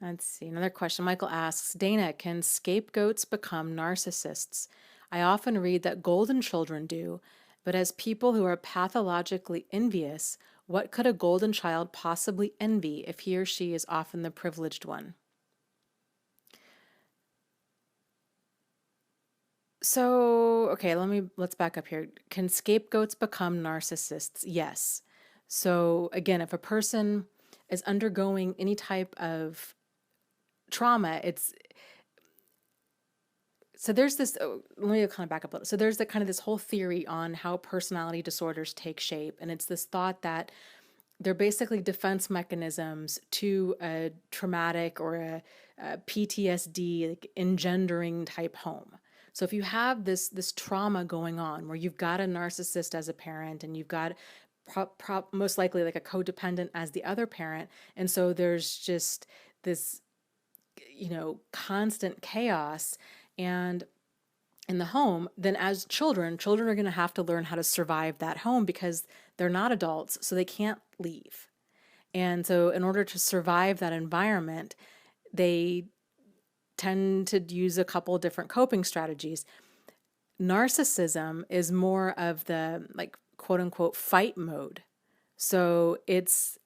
Let's see. Another question. Michael asks, Dana, can scapegoats become narcissists? I often read that golden children do, but as people who are pathologically envious, what could a golden child possibly envy if he or she is often the privileged one? So, okay, let's back up here. Can scapegoats become narcissists? Yes. So, again, if a person is undergoing any type of trauma, it's so there's this let me kind of back up a little. So there's the kind of this whole theory on how personality disorders take shape, and it's this thought that they're basically defense mechanisms to a traumatic or a PTSD like engendering type home. So if you have this trauma going on where you've got a narcissist as a parent and you've got most likely like a codependent as the other parent, and so there's just this constant chaos and in the home, then as children are going to have to learn how to survive that home because they're not adults, so they can't leave. And so in order to survive that environment, they tend to use a couple of different coping strategies. Narcissism is more of the like quote unquote fight mode. So it's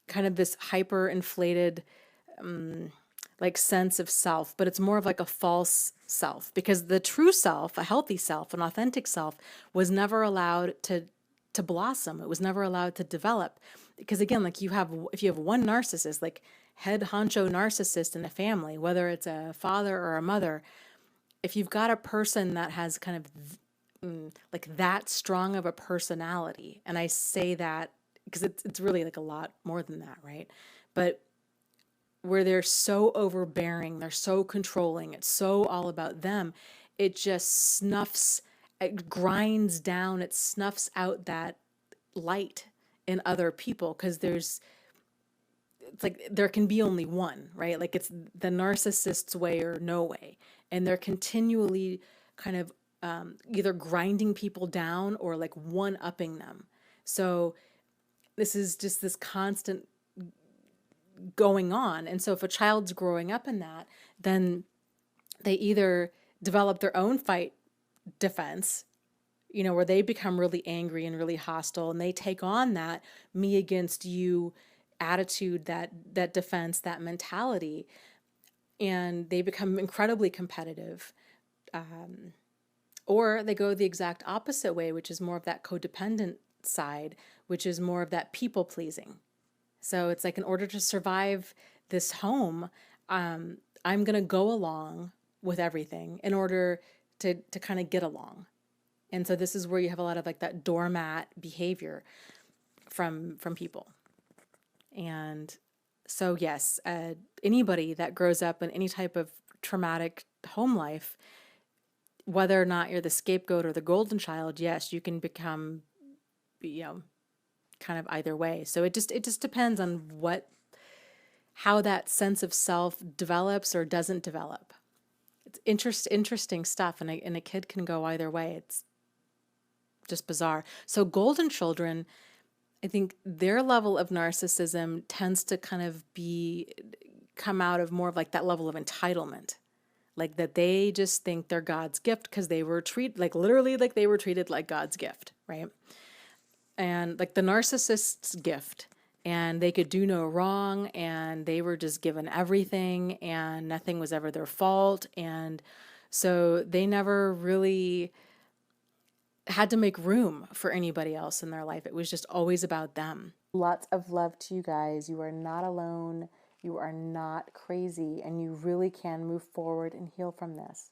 kind of this hyper inflated like sense of self, but it's more of like a false self because the true self, a healthy self, an authentic self was never allowed to blossom. It was never allowed to develop because again, like if you have one narcissist, like head honcho narcissist in a family, whether it's a father or a mother, if you've got a person that has kind of like that strong of a personality, and I say that because it's really like a lot more than that, right? But where they're so overbearing, they're so controlling, it's so all about them, it just snuffs, it grinds down, it snuffs out that light in other people because it's like there can be only one, right? Like it's the narcissist's way or no way. And they're continually kind of either grinding people down or like one-upping them. So this is just this constant going on. And so if a child's growing up in that, then they either develop their own fight defense, where they become really angry and really hostile and they take on that me against you attitude, that defense, that mentality, and they become incredibly competitive. Or they go the exact opposite way, which is more of that codependent side, which is more of that people pleasing. So it's like in order to survive this home, I'm going to go along with everything in order to kind of get along. And so this is where you have a lot of like that doormat behavior from people. And so yes, anybody that grows up in any type of traumatic home life, whether or not you're the scapegoat or the golden child, yes, you can become, kind of either way. So it just depends on how that sense of self develops or doesn't develop. It's interesting stuff, and a kid can go either way. It's just bizarre. So golden children, I think their level of narcissism tends to kind of come out of more of like that level of entitlement. Like that they just think they're God's gift because they were treated like literally like they were treated like God's gift, right? And like the narcissist's gift, and they could do no wrong, and they were just given everything, and nothing was ever their fault. And so they never really had to make room for anybody else in their life. It was just always about them. Lots of love to you guys. You are not alone. You are not crazy, and you really can move forward and heal from this.